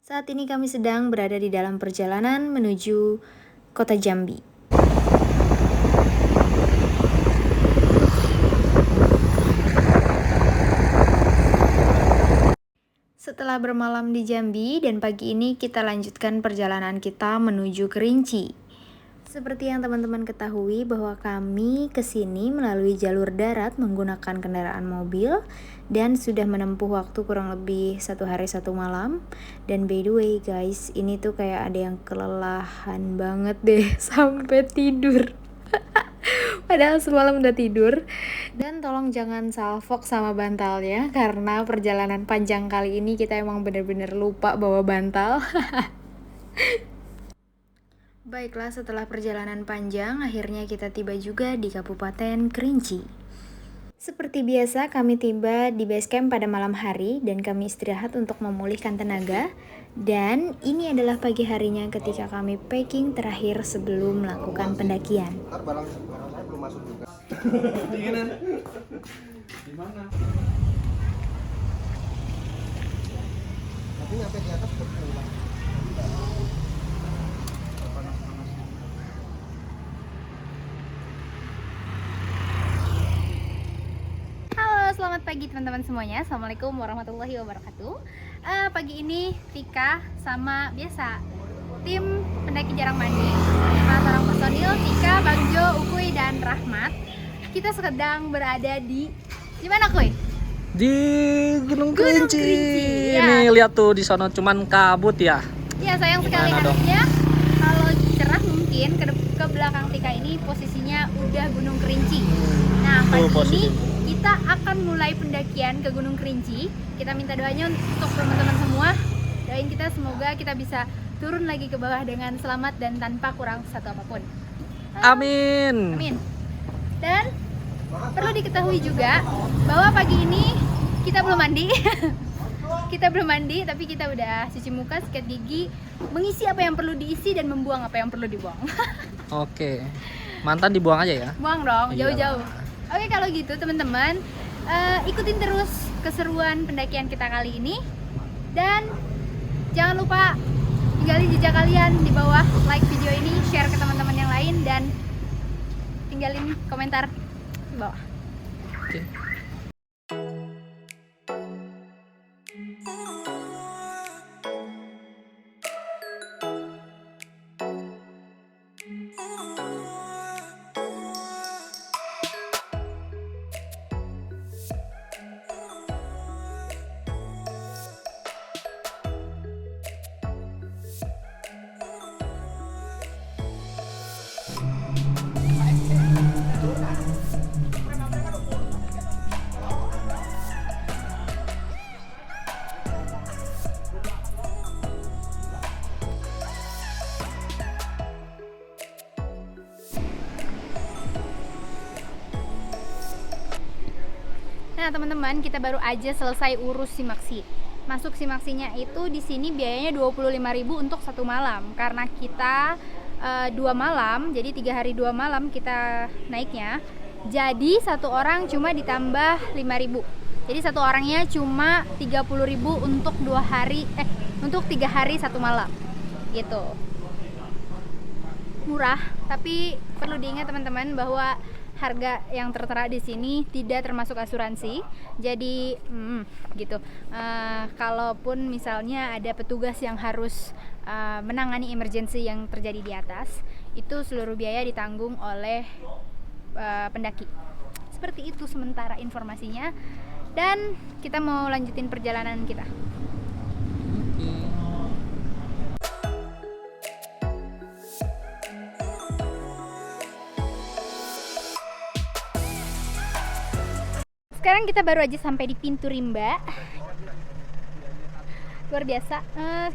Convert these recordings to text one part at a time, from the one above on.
Saat ini kami sedang berada di dalam perjalanan menuju kota Jambi. Setelah bermalam di Jambi dan pagi ini kita lanjutkan perjalanan kita menuju Kerinci. Seperti yang teman-teman ketahui bahwa kami kesini melalui jalur darat menggunakan kendaraan mobil dan sudah menempuh waktu kurang lebih 1 hari 1 malam. Dan by the way guys, ini tuh kayak ada yang kelelahan banget deh sampai tidur. Padahal semalam udah tidur. Dan tolong jangan salfok sama bantalnya, karena perjalanan panjang kali ini kita emang bener-bener lupa bawa bantal. Baiklah, setelah perjalanan panjang, akhirnya kita tiba juga di Kabupaten Kerinci. Seperti biasa, kami tiba di base camp pada malam hari dan kami istirahat untuk memulihkan tenaga. Dan ini adalah pagi harinya ketika kami packing terakhir sebelum melakukan pendakian. Barang saya belum masuk juga. Dinginan. Di mana? Tapi nyampe di atas berkurang. Halo, selamat pagi teman-teman semuanya. Assalamualaikum warahmatullahi wabarakatuh. Pagi ini Tika sama biasa tim pendaki jarang mandi, 4 orang personil, Tika, Bang Jo, Ukuy, dan Rahmat. Kita sedang berada di mana Kuy? Di Gunung Kerinci. Kerinci, ya. Nih lihat tuh di sana cuman kabut ya. Ya sayang sekali Gimana dong? harusnya kalau cerah mungkin ke belakang Tika ini posisinya udah Gunung Kerinci. Nah pagi ini posisinya. kita akan mulai pendakian ke Gunung Kerinci. Kita minta doanya untuk teman-teman semua. Doain kita semoga kita bisa turun lagi ke bawah dengan selamat dan tanpa kurang satu apapun. Amin. Amin. Dan perlu diketahui juga bahwa pagi ini kita belum mandi. Kita belum mandi, tapi kita udah cuci muka, sikat gigi, mengisi apa yang perlu diisi dan membuang apa yang perlu dibuang. Oke. Mantan dibuang aja ya. Buang dong, Iyalah. jauh-jauh. Oke, kalau gitu teman-teman, ikutin terus keseruan pendakian kita kali ini. Dan jangan lupa tinggalin jejak kalian di bawah, like video ini, share ke teman-teman yang lain, dan tinggalin komentar di bawah. Oke. Nah teman-teman, kita baru aja selesai urus simaksi. Masuk simaksinya itu di sini biayanya 25.000 untuk 1 malam. Karena kita 2 malam, jadi 3 hari 2 malam kita naiknya. Jadi satu orang cuma ditambah 5.000. Jadi satu orangnya cuma 30.000 untuk 2 hari untuk 3 hari 1 malam. Gitu. Murah, tapi perlu diingat teman-teman bahwa harga yang tertera di sini tidak termasuk asuransi. Jadi gitu. Kalaupun misalnya ada petugas yang harus menangani emergency yang terjadi di atas, itu seluruh biaya ditanggung oleh pendaki. Seperti itu sementara informasinya. Dan kita mau lanjutin perjalanan kita. Sekarang kita baru aja sampai di pintu rimba. Luar biasa.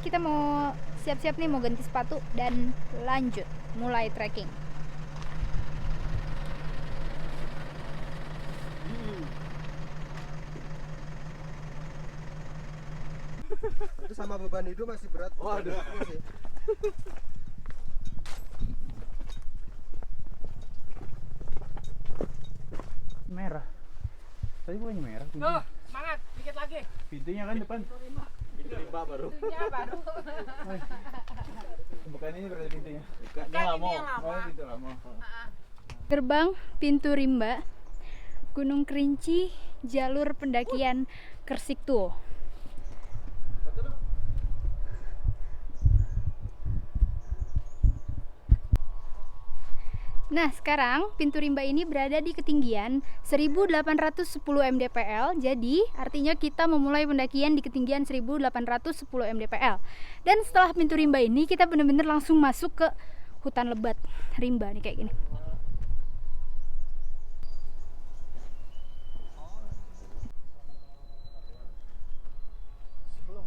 Kita mau siap-siap nih, mau ganti sepatu dan lanjut mulai trekking. Itu sama beban hidup masih berat. Waduh. Masih. Merah. Tadi bukannya merah. Tuh, semangat, dikit lagi. Pintunya kan depan. Bukan ini berarti pintunya. Bukan pintu lama. Gerbang pintu rimba Gunung Kerinci, jalur pendakian Kersiktuo. Nah, sekarang pintu rimba ini berada di ketinggian 1810 mdpl. Jadi, artinya kita memulai pendakian di ketinggian 1810 mdpl. Dan setelah pintu rimba ini, kita benar-benar langsung masuk ke hutan lebat rimba nih kayak gini.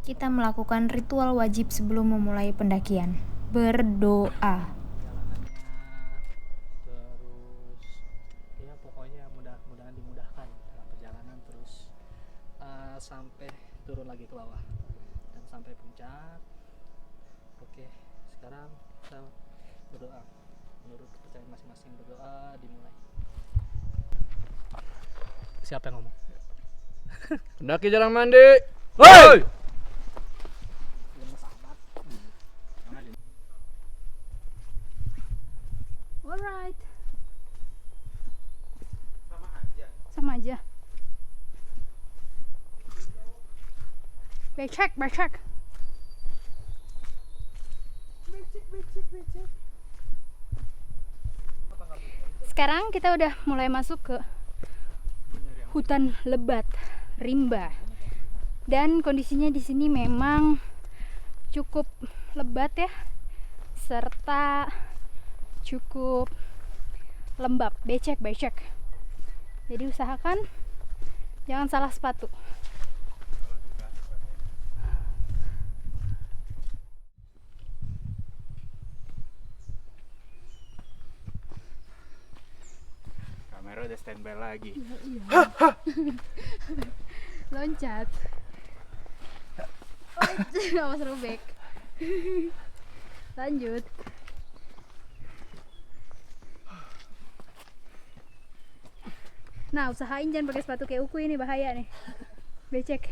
Kita melakukan ritual wajib sebelum memulai pendakian. Berdoa. Terus ya pokoknya mudah-mudahan dimudahkan dalam perjalanan terus sampai turun lagi ke bawah dan sampai puncak. Oke, sekarang kita berdoa. Menurut kepercayaan masing-masing berdoa dimulai. Siapa yang ngomong? Pendaki jarang mandi. Hoi! Alright. Sama aja. Becek. Sekarang kita udah mulai masuk ke hutan lebat rimba. Dan kondisinya di sini memang cukup lebat ya, serta cukup lembab, becek. Jadi usahakan jangan salah sepatu. Kamera udah standby lagi. Loncat. Awas robek. Lanjut. Nah, usahain jangan pakai sepatu kayak Uku, ini bahaya nih. Becek.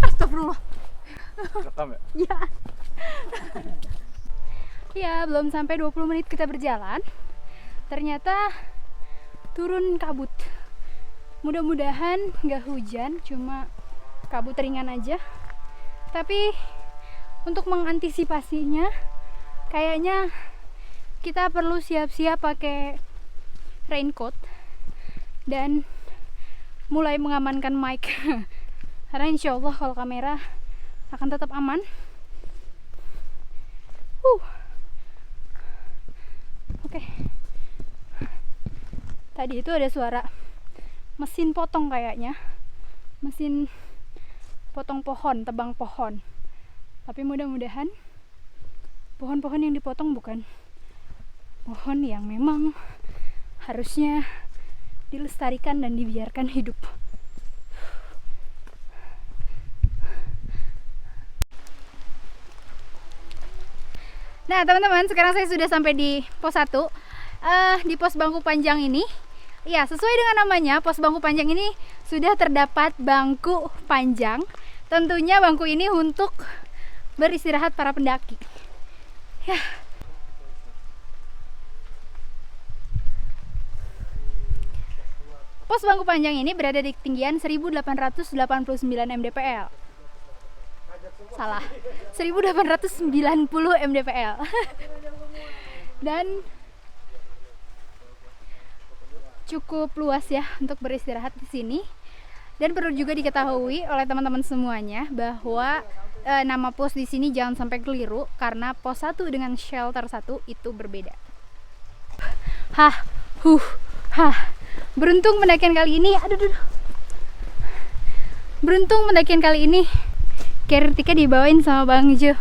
Astagfirullah. Rekam ya? Ya. Ya, belum sampai 20 menit kita berjalan. Ternyata turun kabut. Mudah-mudahan nggak hujan, cuma kabut ringan aja. Tapi untuk mengantisipasinya, kayaknya kita perlu siap-siap pakai raincoat dan mulai mengamankan mic. Karena insya Allah kalau kamera akan tetap aman. Oke. Tadi itu ada suara mesin potong kayaknya. Mesin potong pohon, tebang pohon. Tapi mudah-mudahan pohon-pohon yang dipotong bukan pohon yang memang harusnya dilestarikan dan dibiarkan hidup. Nah teman-teman, sekarang saya sudah sampai di pos 1, di pos bangku panjang ini. Ya, sesuai dengan namanya, pos bangku panjang ini sudah terdapat bangku panjang. Tentunya bangku ini untuk beristirahat para pendaki. Ya. Pos bangku panjang ini berada di ketinggian 1889 mdpl. Salah, 1890 mdpl. Dan cukup luas ya untuk beristirahat di sini. Dan perlu juga diketahui oleh teman-teman semuanya bahwa nama pos di sini jangan sampai keliru, karena pos 1 dengan shelter 1 itu berbeda. Beruntung pendakian kali ini, beruntung pendakian kali ini carrier Tika dibawain sama Bang Jo.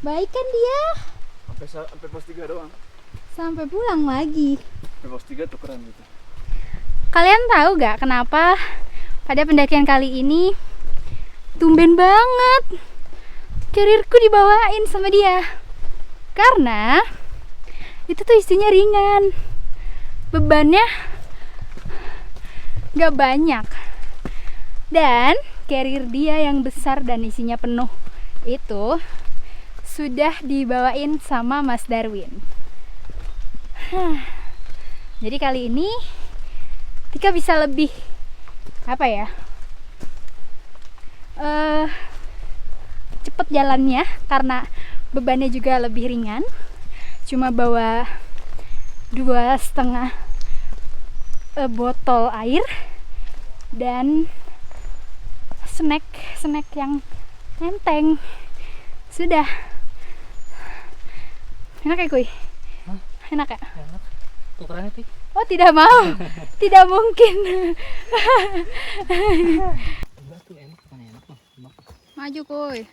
Baik kan dia? Sampai pos 3 doang. Sampai pulang lagi. Sampai pos 3 tukeran gitu. Kalian tahu gak kenapa pada pendakian kali ini tumben banget carrierku dibawain sama dia karena itu tuh isinya ringan, bebannya gak banyak, dan carrier dia yang besar dan isinya penuh itu sudah dibawain sama Mas Darwin. Jadi kali ini Tika bisa lebih apa ya, cepet jalannya karena bebannya juga lebih ringan. Cuma bawa 2,5 botol air dan snack yang enteng. Sudah. Enak ya kuy? Hah? Enak ya? Enak. Tukerannya Tik. Oh tidak mau. Tidak mungkin. Enggak tuh enak, kan enak mah. Maju kuy.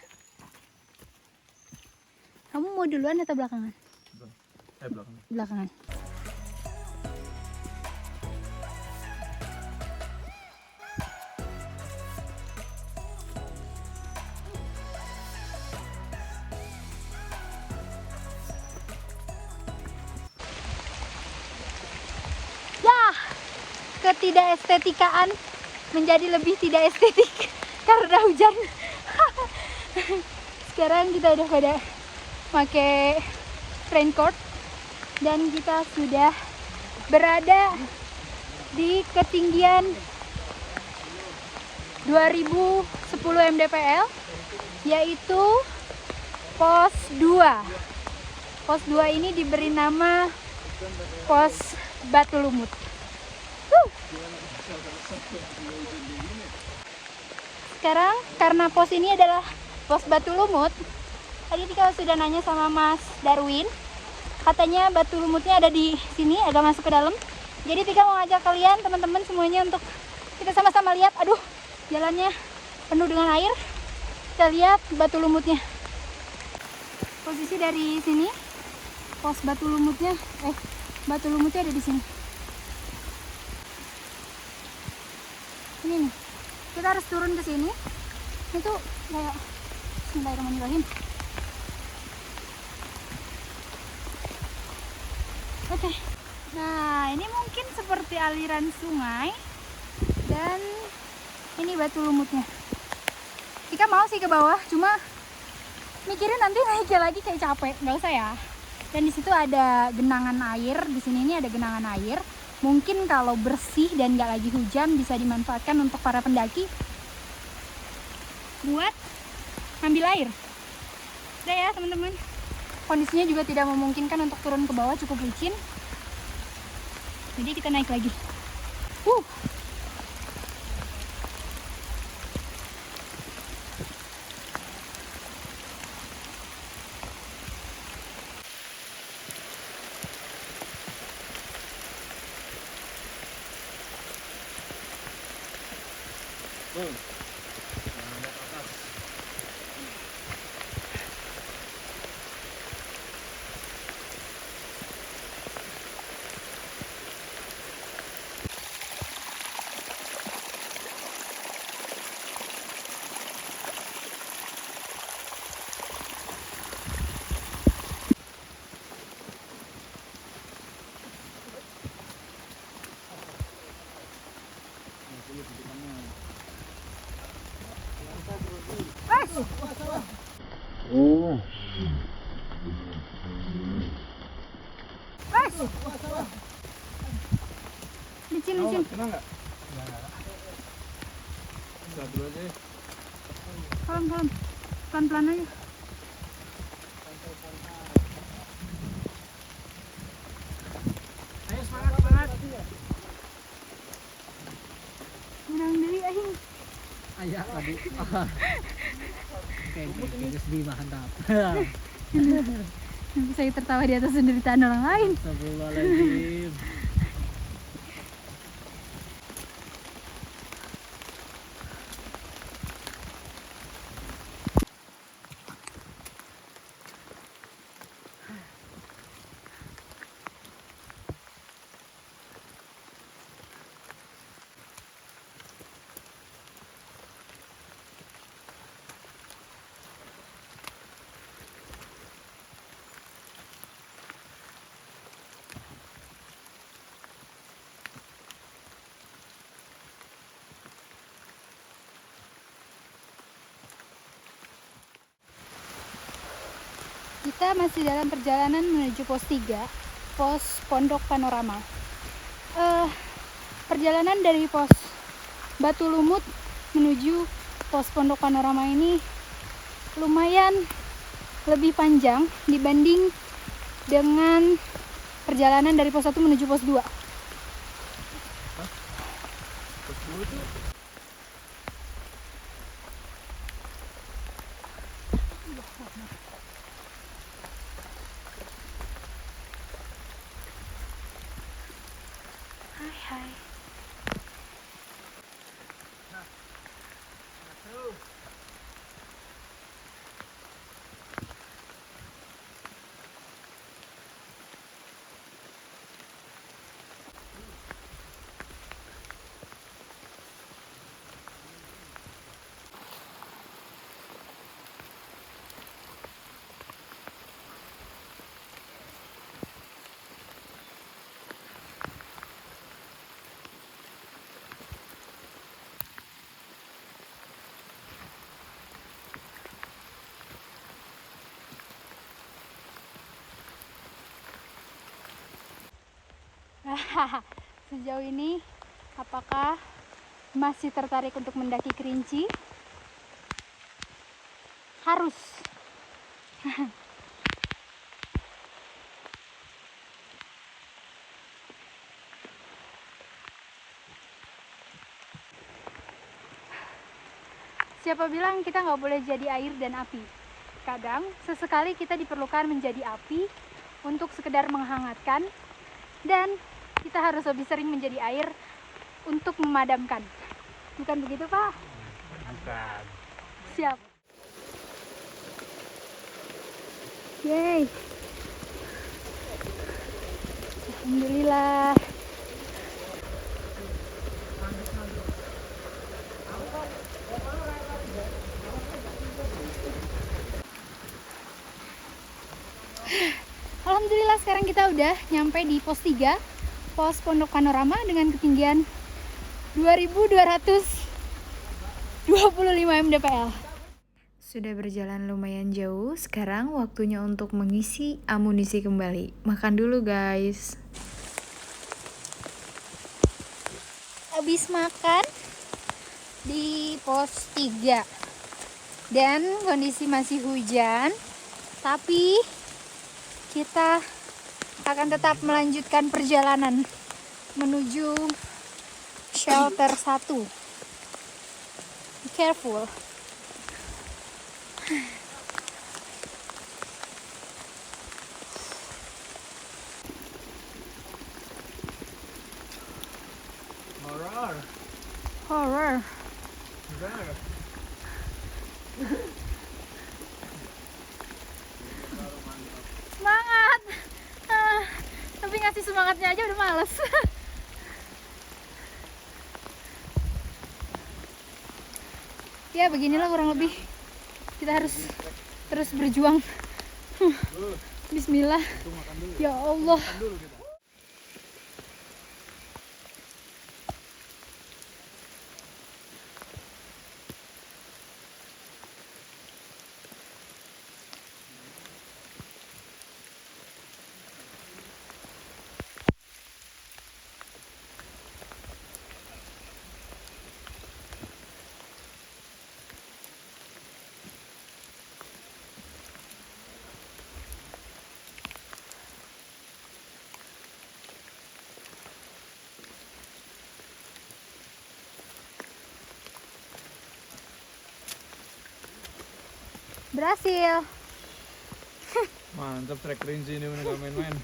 Kamu mau duluan atau belakangan? Belakang. Belakangan. Ya, ketidakestetikaan menjadi lebih tidak estetik karena hujan. Sekarang kita udah pada pakai raincoat dan kita sudah berada di ketinggian 2010 mdpl, yaitu pos 2. Pos 2 ini diberi nama pos Batu Lumut. Sekarang karena pos ini adalah pos Batu Lumut, tadi Tika sudah nanya sama Mas Darwin, katanya batu lumutnya ada di sini, agak masuk ke dalam. Jadi Tika mau ngajak kalian teman-teman semuanya untuk kita sama-sama lihat. Aduh, jalannya penuh dengan air. Kita lihat batu lumutnya. Posisi dari sini pos batu lumutnya ada di sini. Ini nih, kita harus turun ke sini. Itu kayak Bismillahirrahmanirrahim. Oke. Nah, ini mungkin seperti aliran sungai dan ini batu lumutnya. Tika mau sih ke bawah, cuma mikirin nanti naiknya lagi kayak capek, nggak usah ya. Dan di situ ada genangan air, di sini ini ada genangan air. Mungkin kalau bersih dan nggak lagi hujan bisa dimanfaatkan untuk para pendaki buat ambil air. Udah ya teman-teman. Kondisinya juga tidak memungkinkan untuk turun ke bawah, cukup licin. Jadi kita naik lagi. Licin. Kena nggak? Bisa dulu aja. Pelan-pelan aja. Ayo semangat. Menang diri aing. Ayah tadi. Kayak di mantap. Saya tertawa di atas penderitaan orang lain. Astagfirullahaladzim. Kita masih dalam perjalanan menuju pos 3, pos Pondok Panorama. Perjalanan dari pos Batu Lumut menuju pos Pondok Panorama ini lumayan lebih panjang dibanding dengan perjalanan dari pos 1 menuju pos 2. Hai hai. Sejauh ini apakah masih tertarik untuk mendaki Kerinci? Harus. Siapa bilang kita nggak boleh jadi air dan api? Kadang sesekali kita diperlukan menjadi api untuk sekedar menghangatkan, dan kita harus lebih sering menjadi air untuk memadamkan. Bukan begitu, Pak? Bukan. Siap. Yeay. Alhamdulillah. Alhamdulillah sekarang kita udah nyampe di pos 3, pos Pondok Panorama dengan ketinggian 2225 mdpl. Sudah berjalan lumayan jauh, sekarang waktunya untuk mengisi amunisi kembali. Makan dulu guys. Habis makan di pos 3 dan kondisi masih hujan, tapi kita akan tetap melanjutkan perjalanan menuju shelter 1. Be careful. Horor. Horror. Benar. Semangat. Tapi ngasih semangatnya aja udah males. Ya beginilah kurang lebih. Kita harus terus berjuang. Bismillah. Ya Allah. Berhasil. Mantap trek Kerinci ini bener main-main.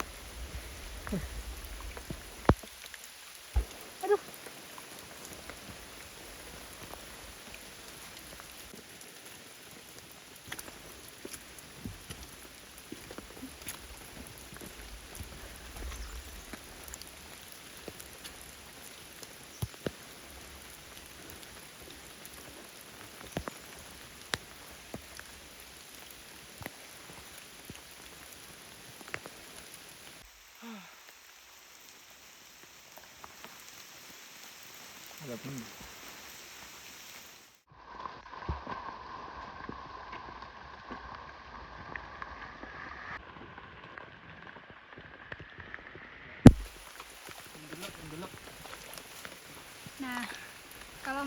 Aduh. Agak tinggi.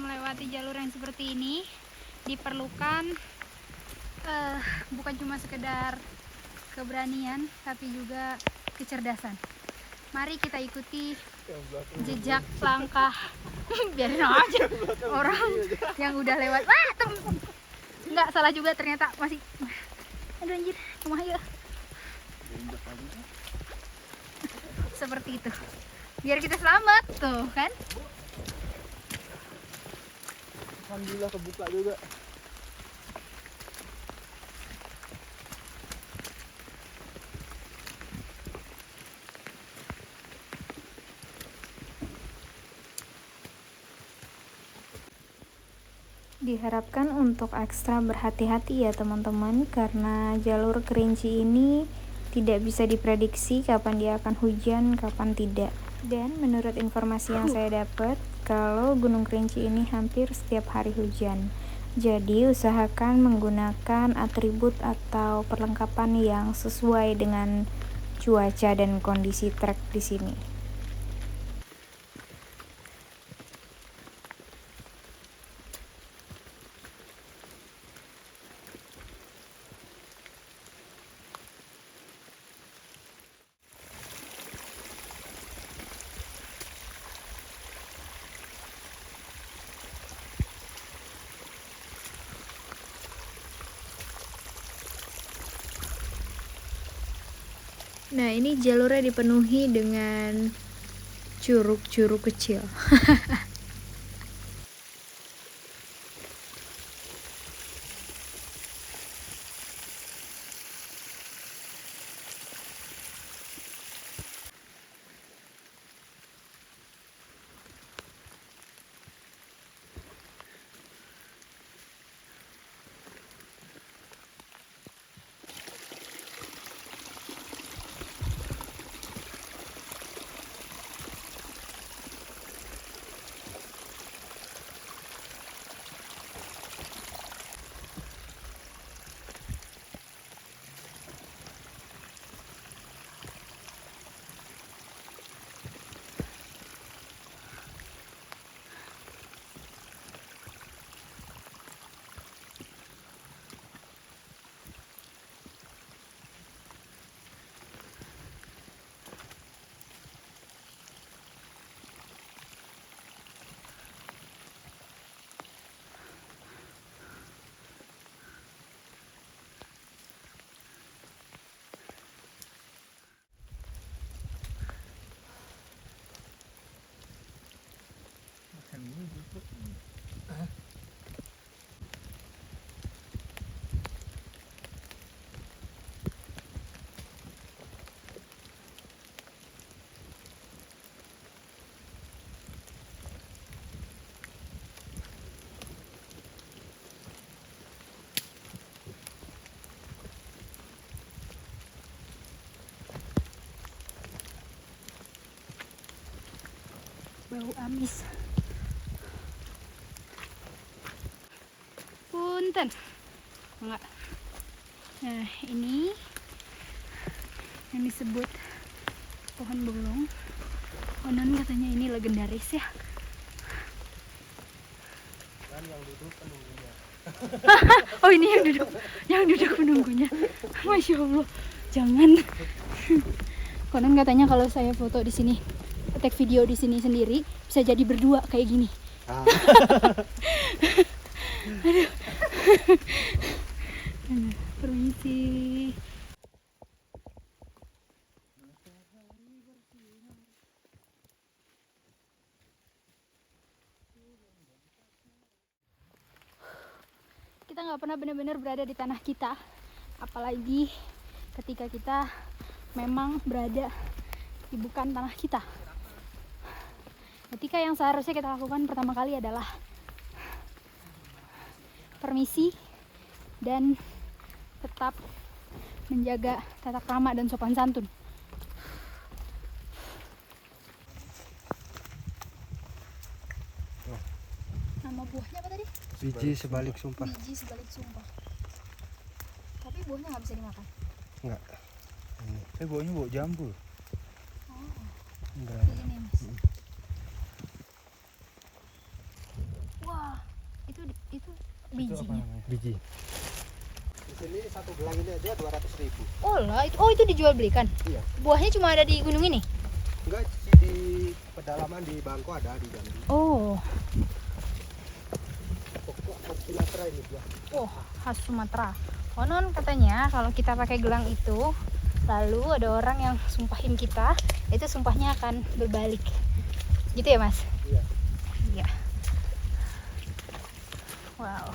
melewati jalur yang seperti ini diperlukan bukan cuma sekedar keberanian tapi juga kecerdasan. Mari kita ikuti jejak langkah biarin aja orang yang udah lewat. Nggak salah juga ternyata masih. Aduh anjir, kumaha ya. Seperti itu. Biar kita selamat tuh kan. Alhamdulillah kebuka juga. Diharapkan untuk ekstra berhati-hati ya teman-teman, karena jalur Kerinci ini tidak bisa diprediksi kapan dia akan hujan, kapan tidak. Dan menurut informasi yang saya dapat, kalau Gunung Kerinci ini hampir setiap hari hujan. Jadi usahakan menggunakan atribut atau perlengkapan yang sesuai dengan cuaca dan kondisi trek di sini. Nah, ini jalurnya dipenuhi dengan curug-curug kecil. Bau amis. Punten. Enggak. Nah, ini yang disebut pohon bolong. Konon katanya ini legendaris ya. Kan yang duduk penunggunya. Oh, ini yang duduk penunggunya. Masya Allah. Jangan. Konon katanya kalau saya foto di sini, take video di sini sendiri, bisa jadi berdua kayak gini. Aduh. Permisi. Kita nggak pernah benar-benar berada di tanah kita, apalagi ketika kita memang berada di bukan tanah kita. Ketika yang seharusnya kita lakukan pertama kali adalah permisi dan tetap menjaga tata krama dan sopan santun. Nama buahnya apa tadi? Biji sebalik sumpah. Biji sebalik sumpah. Tapi buahnya nggak bisa dimakan. Enggak. Baunya bau jambu. Enggak. Ini mas. Wow. Itu bijinya. Biji. Di sini satu gelang ini aja 200.000. Oh lah, itu dijual belikan. Iya. Buahnya cuma ada di gunung ini. Enggak sih, di pedalaman di Bangko ada, di Jambi. Oh, Pokok khas Sumatera ini dia. khas Sumatera. Konon katanya kalau kita pakai gelang itu, lalu ada orang yang sumpahin kita, itu sumpahnya akan berbalik. Gitu ya, Mas? Iya. Iya. Wow.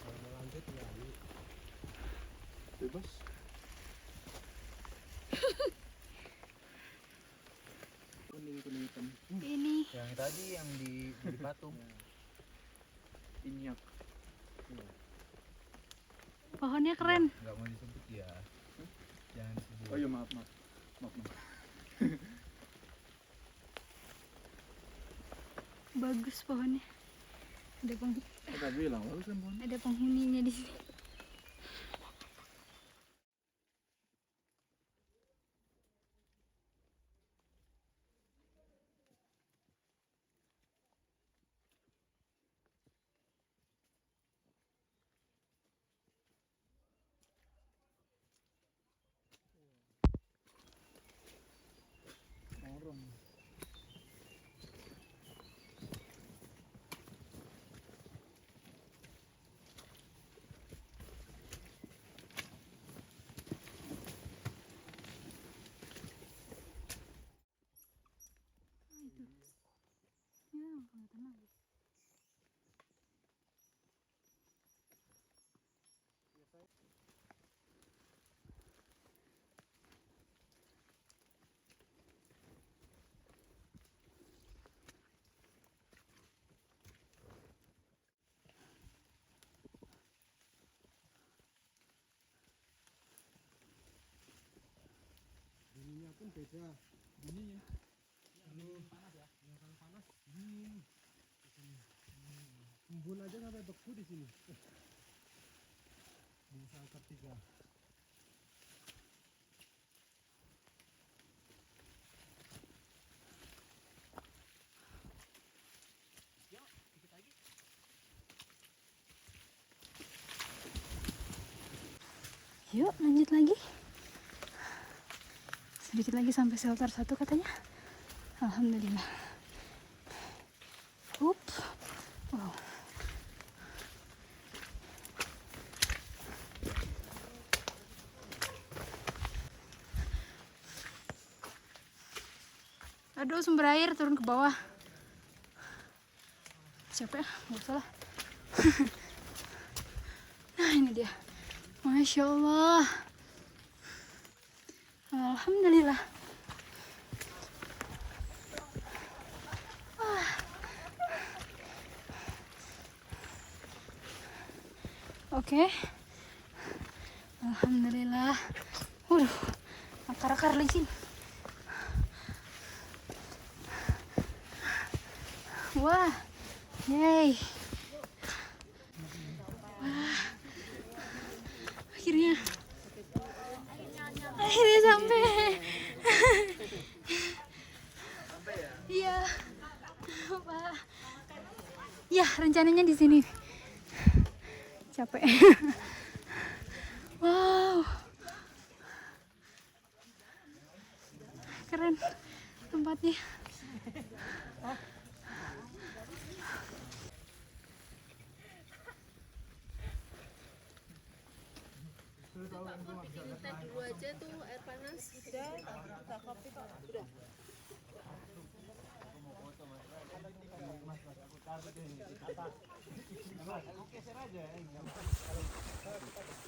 Kalau mau lanjut ya ini. Bebas. Kuning hitam. Ini Yang tadi yang di batu. Inyak. pohonnya keren. Nggak mau disebut ya. Jangan disebut. Oh iya maaf. Bagus pohonnya. Kita bilang bagus kan Bun? Ada penghuninya di sini. Bunyinya pun beda. Bunyinya. Kalau panas dingin. Embun aja sampai beku di sini. Bisa angkat 3. Yuk lanjut lagi. Sedikit lagi sampai shelter 1 katanya. Alhamdulillah. Up. Wow. Aduh, sumber air turun ke bawah. Siapa ya? Nggak usah lah. Nah, ini dia. Masya Allah. Alhamdulillah. Oke. Alhamdulillah. Akar-akar licin. Wah. Yay. Wah. Akhirnya sampai. Iya. Wah. Ya, rencananya di sini. Capek. Wow. Keren tempatnya. Minta dulu aja tuh air panas. Udah, tak kopi kok. Udah.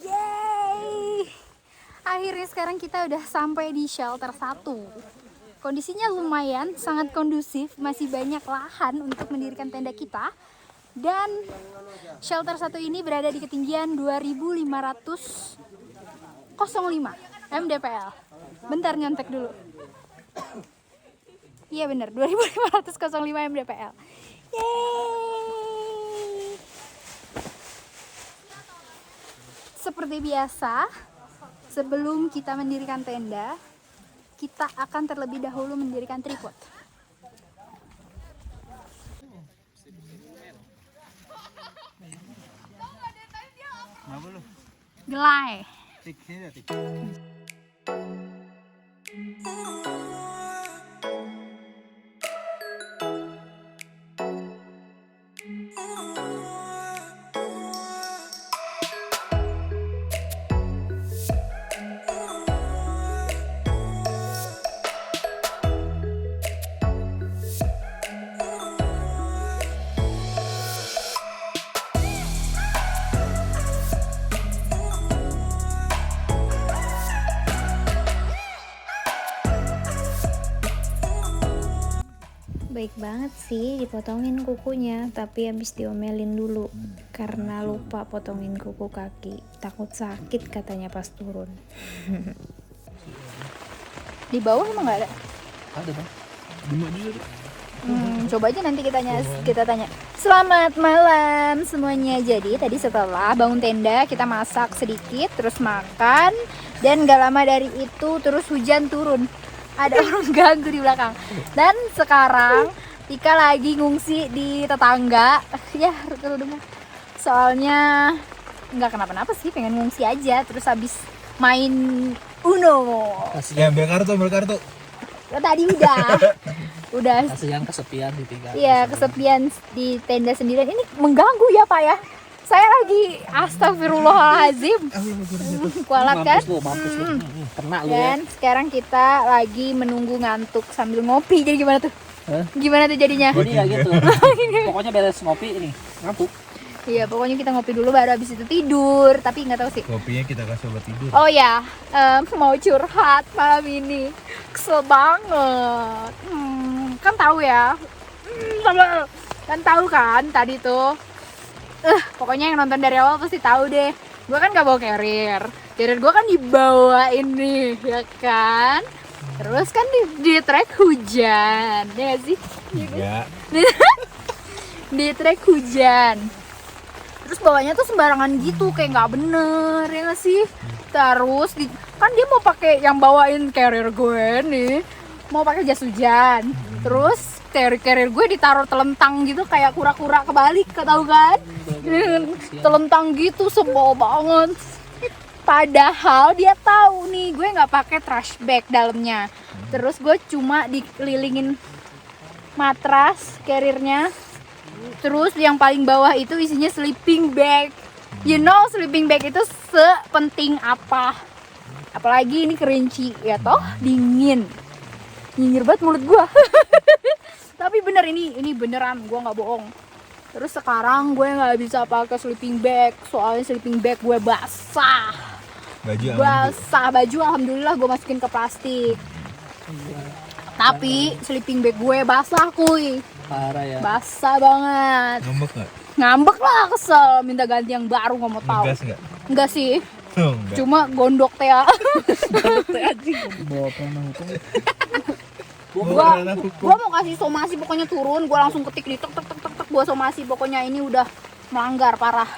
Yeay. Akhirnya sekarang kita udah sampai di shelter 1. Kondisinya lumayan, sangat kondusif, masih banyak lahan untuk mendirikan tenda kita. Dan shelter 1 ini berada di ketinggian 2505 mdpl. Bentar nyontek dulu. Iya bener, 2505 mdpl. Yeay. Seperti biasa, sebelum kita mendirikan tenda, kita akan terlebih dahulu mendirikan tripod. Gelai. Baik banget sih dipotongin kukunya, tapi habis diomelin dulu karena lupa potongin kuku kaki. Takut sakit katanya pas turun. Di bawah emang nggak ada? Ada bang. Coba aja nanti kita tanya. Selamat malam semuanya. Jadi tadi setelah bangun tenda kita masak sedikit, terus makan, dan gak lama dari itu terus hujan turun. Ada orang ganggu di belakang. Dan sekarang Tika lagi ngungsi di tetangga. Ya, dengar. Soalnya nggak kenapa-napa sih, pengen ngungsi aja. Terus habis main Uno. Ya, ambil kartu. Tadi udah. Kasihan kesepian di tinggal. Iya, kesepian di tenda sendirian. Ini mengganggu ya Pak ya. Saya lagi astagfirullahaladzim. Kualat kan? Mampus lu. Kena lu ya. Dan sekarang kita lagi menunggu ngantuk sambil ngopi. Jadi gimana tuh? Gimana tuh jadinya? Jadi ya gitu. Pokoknya beres ngopi ini ngantuk. Iya, pokoknya kita ngopi dulu baru habis itu tidur. Tapi nggak tahu sih. Kopinya kita kasih obat tidur. Oh ya, mau curhat malam ini. Kesel banget. Kan tahu ya. Kan tahu kan tadi tuh. Pokoknya yang nonton dari awal pasti tahu deh. Gue kan gak bawa carrier gue kan dibawain nih, ya kan. Terus kan di trek hujan, ya gak sih? Iya. Di trek hujan. Terus bawanya tuh sembarangan gitu, kayak nggak bener, ya gak sih? Terus kan dia mau pakai yang bawain carrier gue nih, mau pakai jas hujan. Terus carrier gue ditaruh telentang gitu kayak kura-kura kebalik, tahu kan? Telentang gitu, sebel banget. Padahal dia tahu nih gue nggak pakai trash bag dalamnya. Terus gue cuma dikelilingin matras carriernya. Terus yang paling bawah itu isinya sleeping bag. You know sleeping bag itu sepenting apa? Apalagi ini kerinci ya toh, dingin. Nyinyir banget mulut gue. Tapi bener ini beneran, gue nggak bohong. Terus sekarang gue nggak bisa pakai sleeping bag, soalnya sleeping bag gue basah. Baju alhamdulillah gue masukin ke plastik. Tapi sleeping bag gue basah kuy. Parah ya. Basah banget. Ngambek nggak? Ngambek lah, kesel, minta ganti yang baru, nggak mau tahu. Ngegas nggak? Enggak sih. Enggak. Cuma gondok teh. Bawa pernah hukum. Gua mau kasih somasi, pokoknya turun, gua langsung ketik nih, tek gua somasi, pokoknya ini udah melanggar parah.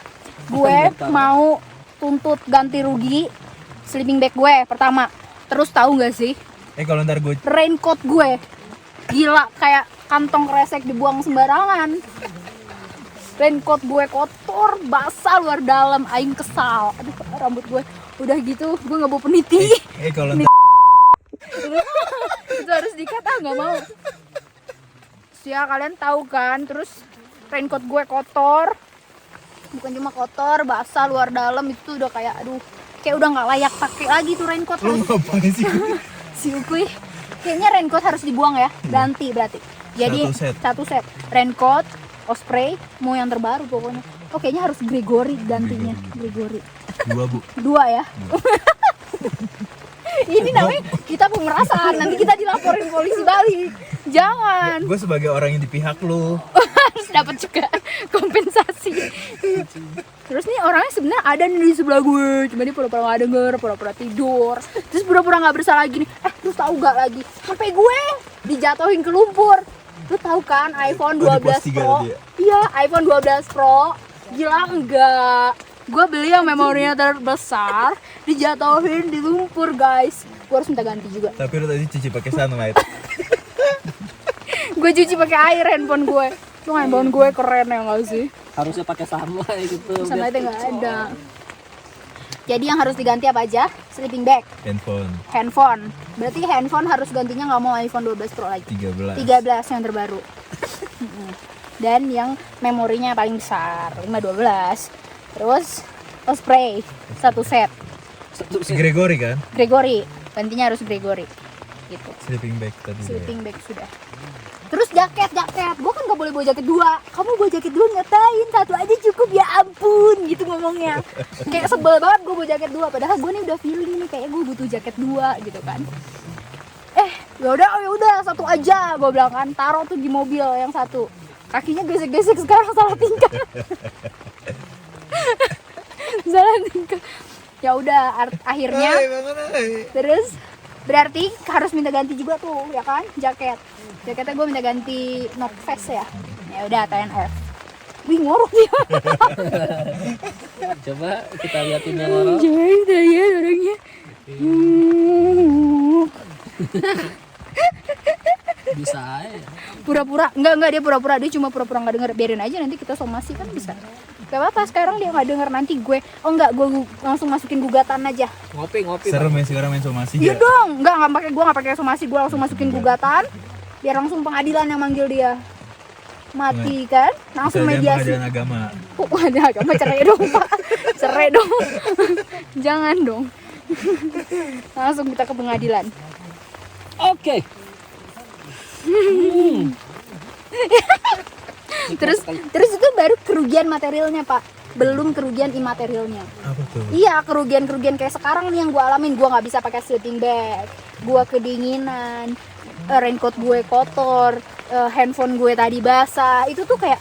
Gue mau tuntut ganti rugi sleeping bag gue pertama. Terus tahu nggak sih? Kalau ntar gue Raincoat gue, gila kayak kantong kresek dibuang sembarangan. Raincoat gue kotor, basah luar dalam, aing kesal. Aduh, rambut gue udah gitu, gue nggak bawa peniti. kalau ntar Itu harus dikat, nggak mau. Ya kalian tahu kan, terus raincoat gue kotor, bukan cuma kotor, basah luar dalam, itu udah kayak aduh, kayak udah nggak layak pakai lagi tuh raincoat. lu ngapain sih? Si Ukui, kayaknya raincoat harus dibuang ya, ganti berarti. Jadi satu set raincoat, osprey, mau yang terbaru pokoknya. Oh kayaknya harus Gregory gantinya, Gregory. 2 bu. 2 ya. Ini namanya kita pemerasan, nanti kita dilaporin polisi Bali. Jangan. Gue sebagai orang yang di pihak lu harus dapat juga kompensasi. Terus nih orangnya sebenarnya ada nih di sebelah gue, cuma dia pura-pura nggak denger, pura-pura tidur, terus pura-pura nggak bersalah gini. Terus tahu nggak lagi, sampai gue dijatuhin ke lumpur. Lu tahu kan iPhone Oh, di 12 pos 3 Pro? tadi ya? Iya, iPhone 12 Pro. Gila enggak? Gue beli yang memorinya terbesar, dijatuhin di lumpur, guys. Gue harus minta ganti juga. Tapi lu tadi cuci pakai sunlight. Gue cuci pakai air handphone gue. Lu handphone gue keren ya nggak sih? Harusnya pakai sunlight gitu. Sunlightnya nggak ada. Jadi yang harus diganti apa aja? Sleeping bag, handphone. Berarti handphone harus gantinya nggak mau iPhone 12 Pro lagi. 13. 13 yang terbaru. Dan yang memorinya paling besar 512. Terus spray 1 set. Si Gregory kan? Gregory, gantinya harus Gregory. Gitu. Sleeping bag tadi. Sleeping bag sudah. Terus jaket. Gue kan gak boleh bawa jaket 2. Kamu bawa jaket 2 ngapain? 1 aja cukup, ya ampun. Gitu ngomongnya. Kayak sebel banget gue bawa jaket 2. Padahal gue nih udah feeling nih kayak gue butuh jaket 2 gitu kan. Ya udah 1 aja gue bilang kan. Taruh tuh di mobil yang 1. Kakinya gesek-gesek sekarang salah tingkah. Salah tingkah. Ya udah akhirnya. Terus berarti harus minta ganti juga tuh ya kan, jaketnya gue minta ganti North Face ya udah TNF. Wih ngorok dia. Coba kita liatin yang orang. Coba kita lihat orangnya. Bisa aja. Pura-pura enggak dia pura-pura, dia cuma pura-pura nggak denger. Biarin aja nanti kita somasi kan bisa. Gak apa-apa, sekarang dia nggak denger, nanti gue gue langsung masukin gugatan aja. Ngopi. Serem ya sekarang main somasi Iya ya? dong, gue nggak pakai somasi, gue langsung masukin gugatan, biar langsung pengadilan yang manggil dia. Mati kan, langsung mediasi. Pengadilan agama. Ada agama, cerai dong Pak, cerai dong. Jangan dong. Langsung kita ke pengadilan. Oke. Terus itu baru kerugian materialnya Pak, belum kerugian imaterialnya. Apa tuh? Iya, kerugian kayak sekarang nih yang gue alamin. Gue nggak bisa pakai sleeping bag, gue kedinginan, raincoat gue kotor, handphone gue tadi basah. Itu tuh kayak,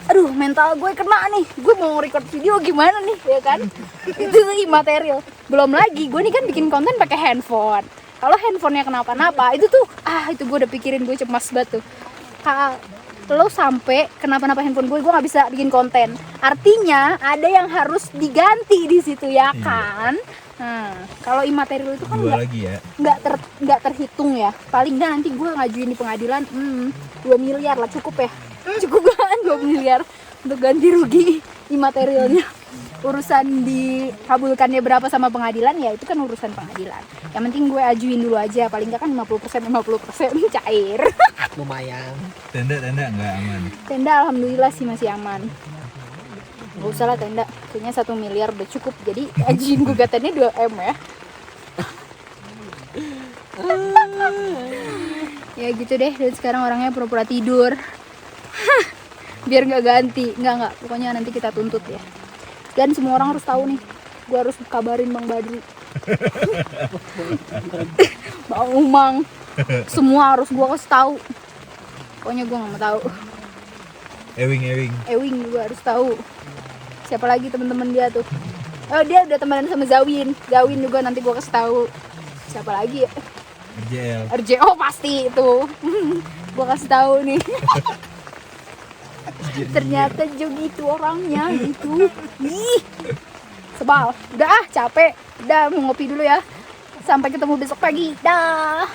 aduh mental gue kena nih. Gue mau record video gimana nih, ya kan? Itu imaterial. Belum lagi gue nih kan bikin konten pakai handphone. Kalau handphonenya kenapa-napa, itu tuh itu gue udah pikirin, gue cemas banget tuh. Lo sampai kenapa-napa handphone gue nggak bisa bikin konten. Artinya ada yang harus diganti di situ ya kan. Nah, kalau imaterial itu kan nggak terhitung ya. Paling nggak nanti gue ngajuin di pengadilan 2 miliar lah cukup ya. Cukup kan 2 miliar untuk ganti rugi imaterialnya. Urusan dikabulkannya berapa sama pengadilan ya itu kan urusan pengadilan. Yang penting gue ajuin dulu aja, paling nggak kan 50% cair. Lumayan. Tenda nggak aman? Tenda alhamdulillah sih masih aman. Gak usah lah tenda, kayaknya 1 miliar udah cukup. Jadi ajuin gugatannya 2M ya. Ya gitu deh, dan sekarang orangnya pura-pura tidur. Biar nggak ganti, nggak. Pokoknya nanti kita tuntut ya. Dan semua orang harus tahu nih, gue harus kabarin Bang Badru, Bang Umang, semua harus gue kasih tahu. Pokoknya gue nggak mau tahu. Ewing juga harus tahu. Siapa lagi teman-teman dia tuh? Oh dia udah temenan sama Zawin juga nanti gue kasih tahu. Siapa lagi ya? RJL pasti itu. Gue kasih tahu nih. Ternyata Jogi itu orangnya gitu. Ih, sebal. Udah capek. Udah mau ngopi dulu ya. Sampai ketemu besok pagi. Dah.